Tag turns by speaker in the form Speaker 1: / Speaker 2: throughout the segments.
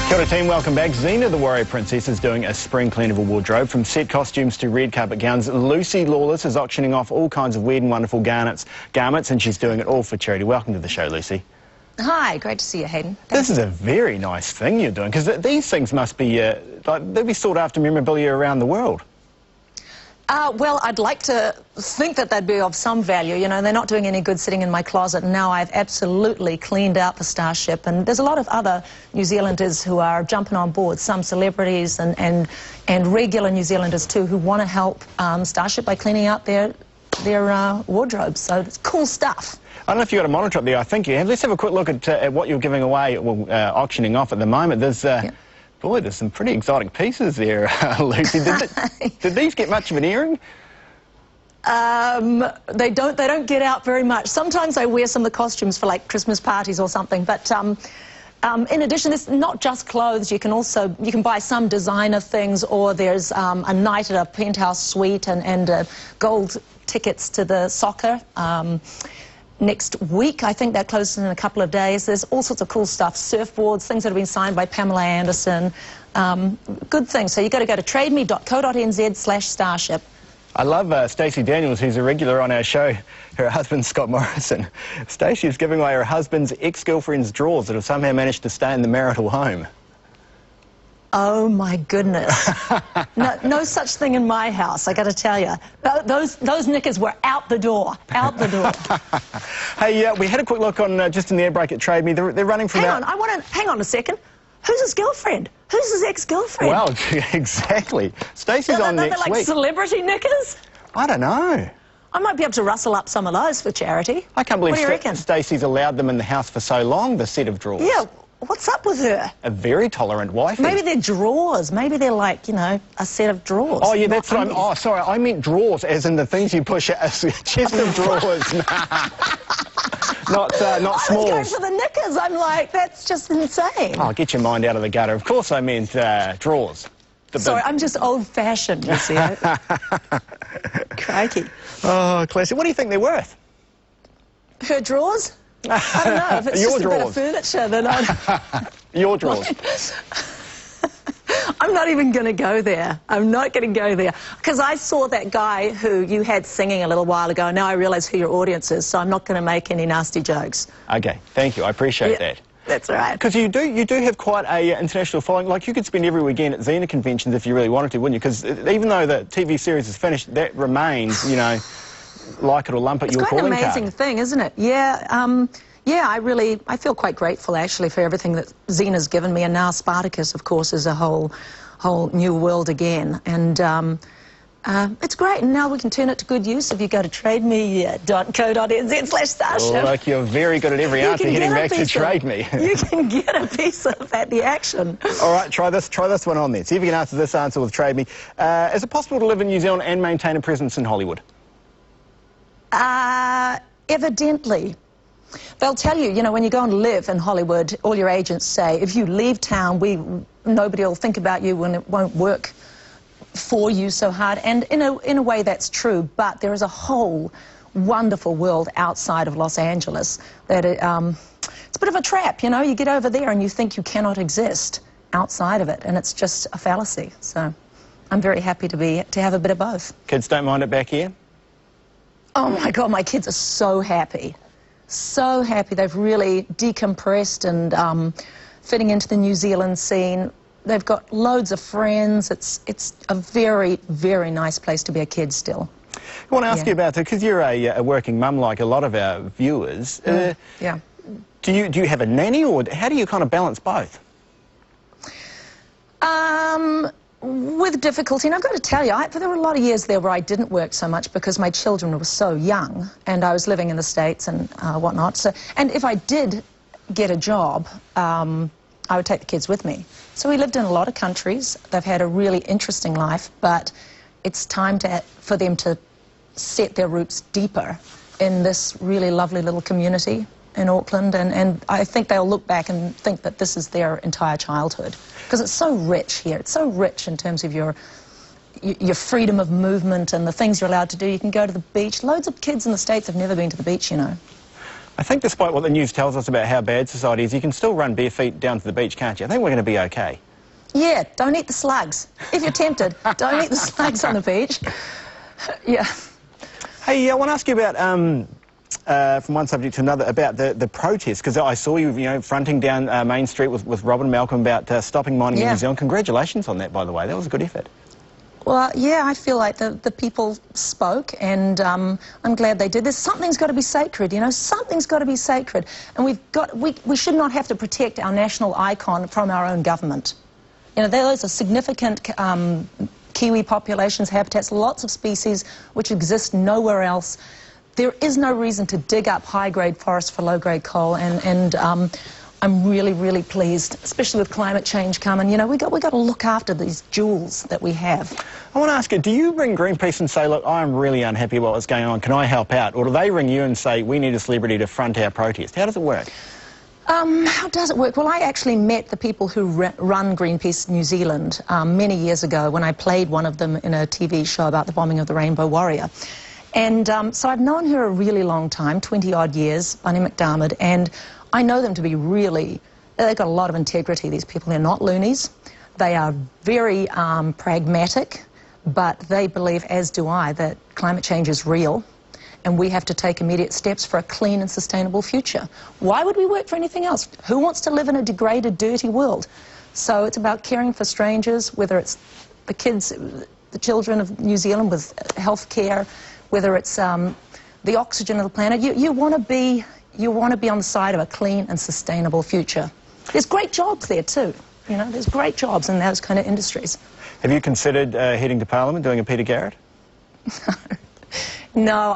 Speaker 1: Kia ora team, welcome back. Xena the Warrior Princess is doing a spring clean of a wardrobe. From set costumes to red carpet gowns, Lucy Lawless is auctioning off all kinds of weird and wonderful garments, and she's doing it all for charity. Welcome to the show, Lucy.
Speaker 2: Hi, great to see you, Hayden.
Speaker 1: This is a very nice thing you're doing, because these things must be, they'll be sought after memorabilia around the world.
Speaker 2: Well, I'd like to think that they'd be of some value. You know, they're not doing any good sitting in my closet, and now I've absolutely cleaned out the Starship. And there's a lot of other New Zealanders who are jumping on board, some celebrities and regular New Zealanders too, who want to help Starship by cleaning out their wardrobes. So it's cool stuff.
Speaker 1: I don't know if you've got a monitor up there. I think you have. Let's have a quick look at what you're giving away, well, auctioning off at the moment. There's...
Speaker 2: Yep.
Speaker 1: Boy, there's some pretty exotic pieces there, Lucy. Did these get much of an airing?
Speaker 2: They don't get out very much. Sometimes I wear some of the costumes for like Christmas parties or something. But in addition, it's not just clothes. You can buy some designer things, or there's a night at a penthouse suite and gold tickets to the soccer. Next week, I think that closes in a couple of days. There's all sorts of cool stuff, surfboards, things that have been signed by Pamela Anderson. Good things. So you've got to go to trademe.co.nz/starship.
Speaker 1: I love Stacey Daniels, who's a regular on our show, her husband Scott Morrison. Stacey is giving away her husband's ex-girlfriend's drawers that have somehow managed to stay in the marital home.
Speaker 2: Oh my goodness. No such thing in my house, I got to tell you. Those knickers were out the door, out the door.
Speaker 1: Hey, we had a quick look on just in the air break at Trade Me. They're running from
Speaker 2: Hang on a second. Who's his girlfriend? Who's his ex-girlfriend?
Speaker 1: Well, exactly. Stacey's on next
Speaker 2: like
Speaker 1: week.
Speaker 2: Celebrity knickers?
Speaker 1: I don't know.
Speaker 2: I might be able to rustle up some of those for charity.
Speaker 1: I can't believe
Speaker 2: what do you reckon?
Speaker 1: Stacey's allowed them in the house for so long, the set of drawers.
Speaker 2: Yeah. What's up with her?
Speaker 1: A very tolerant wife.
Speaker 2: Maybe they're drawers. Maybe they're like, you know, a set of drawers.
Speaker 1: Oh, yeah, that's what Oh, sorry, I meant drawers, as in the things you push out, a chest of drawers. Not small.
Speaker 2: I was going for the knickers. I'm like, that's just insane.
Speaker 1: Oh, get your mind out of the gutter. Of course I meant drawers.
Speaker 2: Sorry, I'm just old-fashioned, you see. Crikey.
Speaker 1: Oh, classic. What do you think they're worth?
Speaker 2: Her drawers? I don't know. If it's
Speaker 1: Your
Speaker 2: just
Speaker 1: drawers.
Speaker 2: a bit of furniture, then I'd...
Speaker 1: Your drawers.
Speaker 2: I'm not even going to go there. I'm not going to go there. Because I saw that guy who you had singing a little while ago, and now I realise who your audience is, so I'm not going to make any nasty jokes.
Speaker 1: Okay, thank you. I appreciate that.
Speaker 2: That's right.
Speaker 1: Because you do have quite a international following. Like, you could spend every weekend at Xena conventions if you really wanted to, wouldn't you? Because even though the TV series is finished, that remains, you know, like it or lump it, your calling card.
Speaker 2: It's quite an amazing thing, isn't it? Yeah, yeah, I feel quite grateful, actually, for everything that Xena's given me, and now Spartacus, of course, is a whole new world again. And it's great, and now we can turn it to good use if you go to trademe.co.nz/starship.
Speaker 1: Well, like, you're very good at every answer, heading back to Trade Me.
Speaker 2: You can get a piece of the action.
Speaker 1: All right, try this one on then. See if you can answer this answer with Trade Me. Is it possible to live in New Zealand and maintain a presence in Hollywood?
Speaker 2: Evidently. They'll tell you, you know, when you go and live in Hollywood, all your agents say, if you leave town, nobody will think about you and it won't work for you so hard. And in a way, that's true. But there is a whole wonderful world outside of Los Angeles that it's a bit of a trap, you know. You get over there and you think you cannot exist outside of it, and it's just a fallacy. So I'm very happy to have a bit of both.
Speaker 1: Kids don't mind it back here?
Speaker 2: Oh my God, my kids are so happy. So happy. They've really decompressed and fitting into the New Zealand scene. They've got loads of friends. It's a very, very nice place to be a kid still.
Speaker 1: I want to ask you about that, because you're a working mum like a lot of our viewers.
Speaker 2: Yeah.
Speaker 1: Do you have a nanny, or how do you kind of balance both?
Speaker 2: With difficulty, and I've got to tell you, there were a lot of years there where I didn't work so much because my children were so young, and I was living in the States and whatnot. So, and if I did get a job, I would take the kids with me. So we lived in a lot of countries. They've had a really interesting life, but it's time for them to set their roots deeper in this really lovely little community in Auckland, and I think they'll look back and think that this is their entire childhood, because it's so rich here. It's so rich in terms of your freedom of movement and the things you're allowed to do. You can go to the beach. Loads of kids in the States have never been to the beach, you know.
Speaker 1: I think despite what the news tells us about how bad society is, you can still run bare feet down to the beach, can't you? I think we're going to be okay.
Speaker 2: Yeah, don't eat the slugs. If you're tempted, don't eat the slugs on the beach. Yeah.
Speaker 1: Hey, I want to ask you about, from one subject to another, about the protest, because I saw you, fronting down Main Street with Robin and Malcolm about stopping mining in New Zealand. Congratulations on that, by the way. That was a good effort.
Speaker 2: Well, yeah, I feel like the people spoke, and I'm glad they did. Something's got to be sacred, something's got to be sacred. And we should not have to protect our national icon from our own government. Those are significant Kiwi populations, habitats, lots of species which exist nowhere else. There is no reason to dig up high-grade forests for low-grade coal, and I'm really, really pleased, especially with climate change coming. We've got to look after these jewels that we have.
Speaker 1: I want to ask you, do you ring Greenpeace and say, look, I'm really unhappy about what's going on, can I help out? Or do they ring you and say, we need a celebrity to front our protest? How does it work?
Speaker 2: How does it work? Well, I actually met the people who run Greenpeace New Zealand many years ago when I played one of them in a TV show about the bombing of the Rainbow Warrior. And so I've known her a really long time, 20-odd years, Bunny McDermott, and I know them to be they've got a lot of integrity, these people. They're not loonies. They are very pragmatic, but they believe, as do I, that climate change is real, and we have to take immediate steps for a clean and sustainable future. Why would we work for anything else? Who wants to live in a degraded, dirty world? So it's about caring for strangers, whether it's the kids, the children of New Zealand with health care, whether it's the oxygen of the planet. You want to be on the side of a clean and sustainable future. There's great jobs there too. There's great jobs in those kind of industries.
Speaker 1: Have you considered heading to Parliament, doing a Peter Garrett?
Speaker 2: No,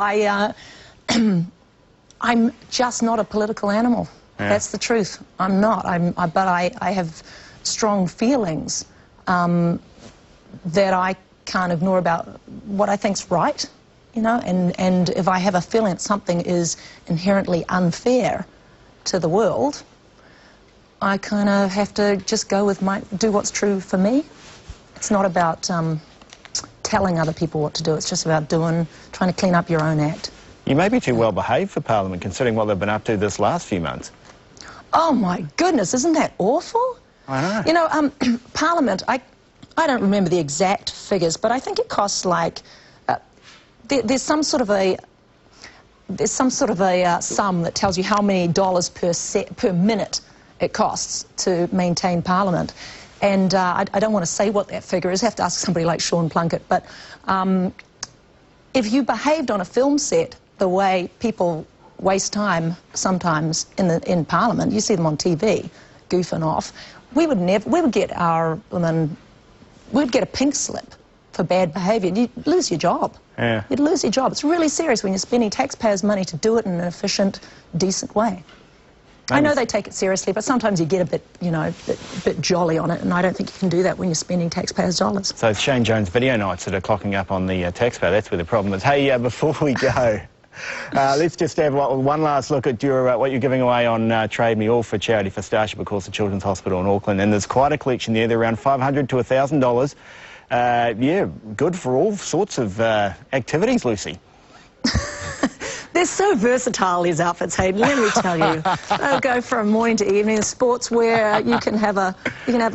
Speaker 2: I'm just not a political animal. Yeah. That's the truth. I'm not. But I have strong feelings that I can't ignore about what I think's right. And if I have a feeling that something is inherently unfair to the world, I kind of have to just go with do what's true for me. It's not about telling other people what to do. It's just about trying to clean up your own act. You
Speaker 1: may be too well behaved for Parliament, considering what they've been up to this last few months.
Speaker 2: Oh my goodness, isn't that awful?
Speaker 1: I know.
Speaker 2: Parliament, I don't remember the exact figures, but I think it costs like there's some sort of a sum that tells you how many dollars per minute it costs to maintain Parliament. And I don't want to say what that figure is. I have to ask somebody like Sean Plunkett. But if you behaved on a film set the way people waste time sometimes in Parliament, you see them on TV goofing off, we'd get a pink slip for bad behaviour. You'd lose your job.
Speaker 1: Yeah.
Speaker 2: You'd lose your job. It's really serious when you're spending taxpayers' money to do it in an efficient, decent way. I know they take it seriously, but sometimes you get a bit jolly on it, and I don't think you can do that when you're spending taxpayers' dollars.
Speaker 1: So it's Shane Jones video nights that are clocking up on the taxpayer. That's where the problem is. Hey, before we go, let's just have one last look at what you're giving away on Trade Me, all for charity for Starship, of course, the Children's Hospital in Auckland. And there's quite a collection there. They're around $500 to $1,000. Yeah, good for all sorts of activities, Lucy.
Speaker 2: They're so versatile, these outfits, Hayden, let me tell you. They'll go from morning to evening. Sportswear, you can have a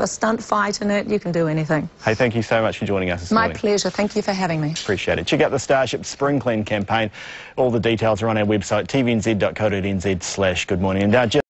Speaker 2: stunt fight in it, you can do anything.
Speaker 1: Hey, thank you so much for joining us this morning.
Speaker 2: My pleasure. Thank you for having me.
Speaker 1: Appreciate it. Check out the Starship Spring Clean campaign. All the details are on our website, tvnz.co.nz/goodmorning. And